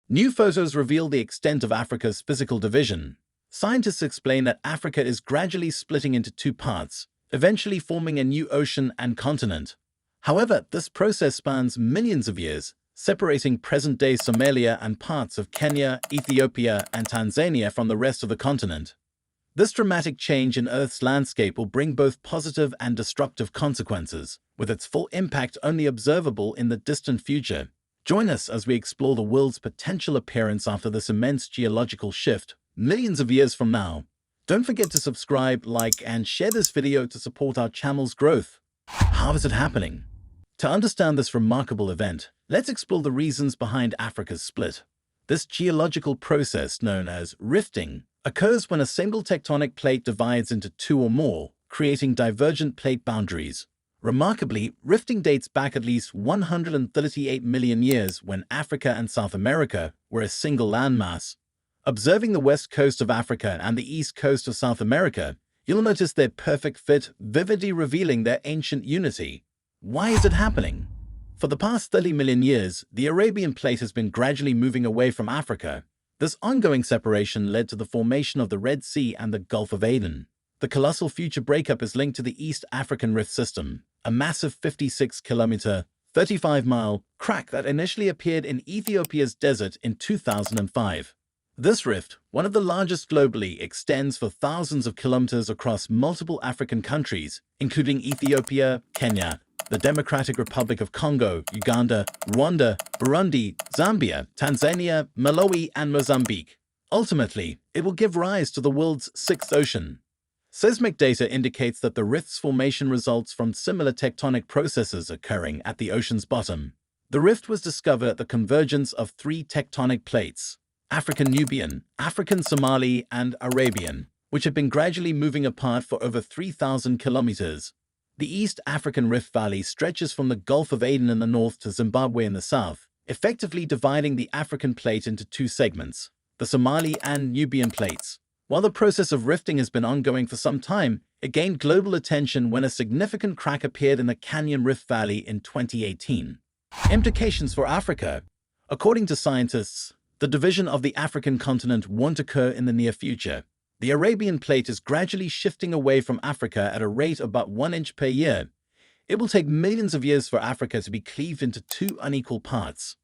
New photos reveal the extent of Africa's physical division. Scientists explain that Africa is gradually splitting into two parts, eventually forming a new ocean and continent. However, this process spans millions of years, separating present-day Somalia and parts of Kenya, Ethiopia, and Tanzania from the rest of the continent. This dramatic change in Earth's landscape will bring both positive and destructive consequences, with its full impact only observable in the distant future. Join us as we explore the world's potential appearance after this immense geological shift, millions of years from now. Don't forget to subscribe, like, and share this video to support our channel's growth. How is it happening? To understand this remarkable event, let's explore the reasons behind Africa's split. This geological process, known as rifting, occurs when a single tectonic plate divides into two or more, creating divergent plate boundaries. Remarkably, rifting dates back at least 138 million years when Africa and South America were a single landmass. Observing the west coast of Africa and the east coast of South America, you'll notice their perfect fit, vividly revealing their ancient unity. Why is it happening? For the past 30 million years, the Arabian Plate has been gradually moving away from Africa. This ongoing separation led to the formation of the Red Sea and the Gulf of Aden. The colossal future breakup is linked to the East African Rift System, a massive 56-kilometer, 35-mile crack that initially appeared in Ethiopia's desert in 2005. This rift, one of the largest globally, extends for thousands of kilometers across multiple African countries, including Ethiopia, Kenya, the Democratic Republic of Congo, Uganda, Rwanda, Burundi, Zambia, Tanzania, Malawi, and Mozambique. Ultimately, it will give rise to the world's sixth ocean. Seismic data indicates that the rift's formation results from similar tectonic processes occurring at the ocean's bottom. The rift was discovered at the convergence of three tectonic plates: African Nubian, African Somali, and Arabian, which have been gradually moving apart for over 3,000 kilometers. The East African Rift Valley stretches from the Gulf of Aden in the north to Zimbabwe in the south, effectively dividing the African plate into two segments, the Somali and Nubian plates. While the process of rifting has been ongoing for some time, it gained global attention when a significant crack appeared in the Canyon Rift Valley in 2018. Implications for Africa. According to scientists, the division of the African continent won't occur in the near future. The Arabian Plate is gradually shifting away from Africa at a rate of about 1 inch per year. It will take millions of years for Africa to be cleaved into two unequal parts.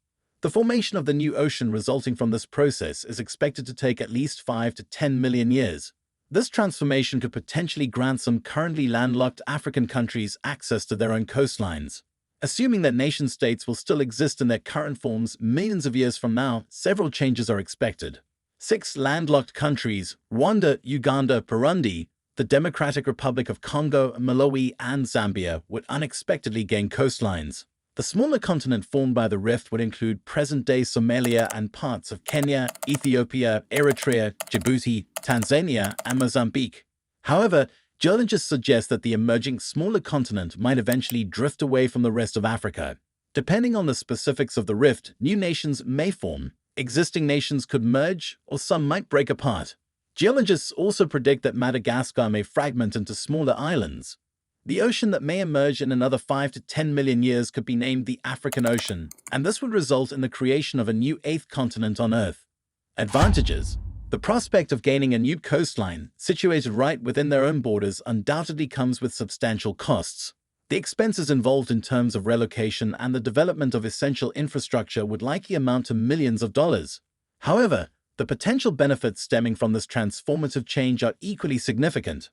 The formation of the new ocean resulting from this process is expected to take at least 5 to 10 million years. This transformation could potentially grant some currently landlocked African countries access to their own coastlines. Assuming that nation-states will still exist in their current forms millions of years from now, several changes are expected. 6 landlocked countries, Rwanda, Uganda, Burundi, the Democratic Republic of Congo, Malawi, and Zambia, would unexpectedly gain coastlines. The smaller continent formed by the rift would include present-day Somalia and parts of Kenya, Ethiopia, Eritrea, Djibouti, Tanzania, and Mozambique. However, geologists suggest that the emerging smaller continent might eventually drift away from the rest of Africa. Depending on the specifics of the rift, new nations may form. Existing nations could merge, or some might break apart. Geologists also predict that Madagascar may fragment into smaller islands. The ocean that may emerge in another 5 to 10 million years could be named the African Ocean, and this would result in the creation of a new 8th continent on Earth. Advantages. The prospect of gaining a new coastline, situated right within their own borders, undoubtedly comes with substantial costs. The expenses involved in terms of relocation and the development of essential infrastructure would likely amount to millions of dollars. However, the potential benefits stemming from this transformative change are equally significant.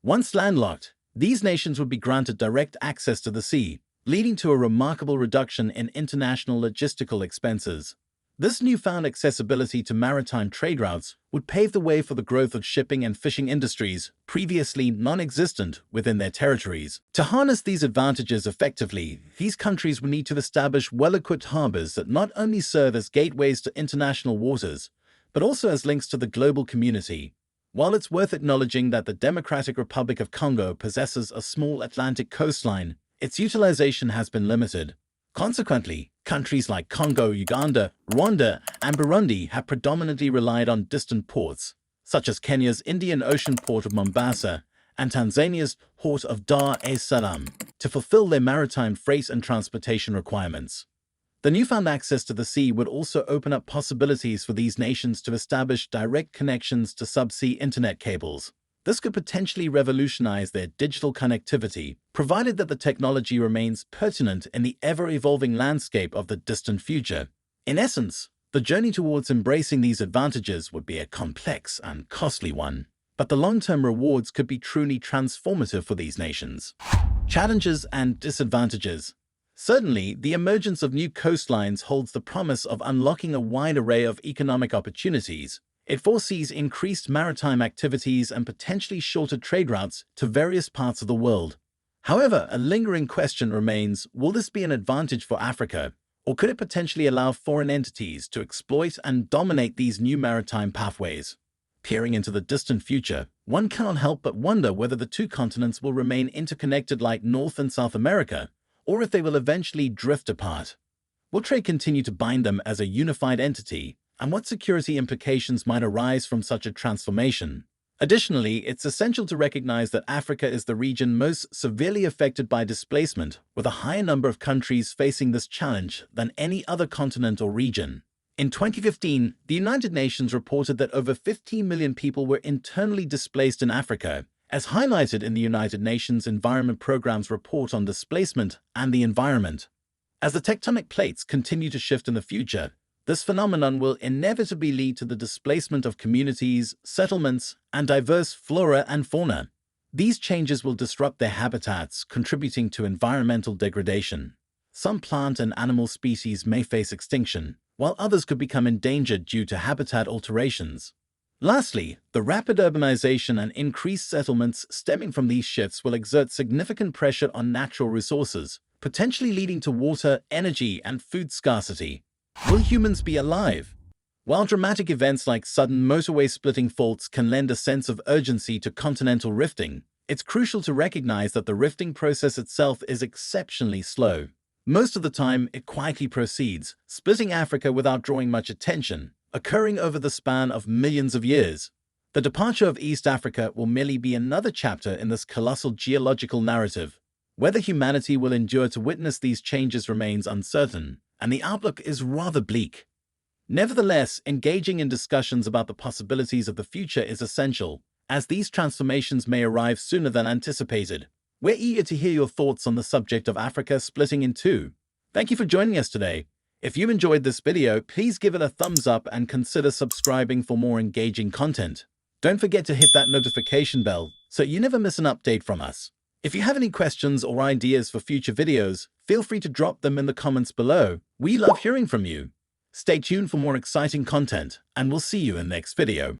Once landlocked, these nations would be granted direct access to the sea, leading to a remarkable reduction in international logistical expenses. This newfound accessibility to maritime trade routes would pave the way for the growth of shipping and fishing industries previously non-existent within their territories. To harness these advantages effectively, these countries would need to establish well-equipped harbors that not only serve as gateways to international waters, but also as links to the global community. While it's worth acknowledging that the Democratic Republic of Congo possesses a small Atlantic coastline, its utilization has been limited. Consequently, countries like Congo, Uganda, Rwanda, and Burundi have predominantly relied on distant ports, such as Kenya's Indian Ocean port of Mombasa and Tanzania's port of Dar es Salaam, to fulfill their maritime freight and transportation requirements. The newfound access to the sea would also open up possibilities for these nations to establish direct connections to subsea internet cables. This could potentially revolutionize their digital connectivity, provided that the technology remains pertinent in the ever-evolving landscape of the distant future. In essence, the journey towards embracing these advantages would be a complex and costly one, but the long-term rewards could be truly transformative for these nations. Challenges and disadvantages. Certainly, the emergence of new coastlines holds the promise of unlocking a wide array of economic opportunities. It foresees increased maritime activities and potentially shorter trade routes to various parts of the world. However, a lingering question remains, will this be an advantage for Africa, or could it potentially allow foreign entities to exploit and dominate these new maritime pathways? Peering into the distant future, one cannot help but wonder whether the two continents will remain interconnected like North and South America, or if they will eventually drift apart. Will trade continue to bind them as a unified entity, and what security implications might arise from such a transformation? Additionally, it's essential to recognize that Africa is the region most severely affected by displacement, with a higher number of countries facing this challenge than any other continent or region. In 2015, the United Nations reported that over 15 million people were internally displaced in Africa, as highlighted in the United Nations Environment Programme's report on displacement and the environment. As the tectonic plates continue to shift in the future, this phenomenon will inevitably lead to the displacement of communities, settlements, and diverse flora and fauna. These changes will disrupt their habitats, contributing to environmental degradation. Some plant and animal species may face extinction, while others could become endangered due to habitat alterations. Lastly, the rapid urbanization and increased settlements stemming from these shifts will exert significant pressure on natural resources, potentially leading to water, energy, and food scarcity. Will humans be alive? While dramatic events like sudden motorway-splitting faults can lend a sense of urgency to continental rifting, it's crucial to recognize that the rifting process itself is exceptionally slow. Most of the time, it quietly proceeds, splitting Africa without drawing much attention, occurring over the span of millions of years. The departure of East Africa will merely be another chapter in this colossal geological narrative. Whether humanity will endure to witness these changes remains uncertain, and the outlook is rather bleak. Nevertheless, engaging in discussions about the possibilities of the future is essential, as these transformations may arrive sooner than anticipated. We're eager to hear your thoughts on the subject of Africa splitting in two. Thank you for joining us today. If you enjoyed this video, please give it a thumbs up and consider subscribing for more engaging content. Don't forget to hit that notification bell so you never miss an update from us. If you have any questions or ideas for future videos, feel free to drop them in the comments below. We love hearing from you. Stay tuned for more exciting content, and we'll see you in the next video.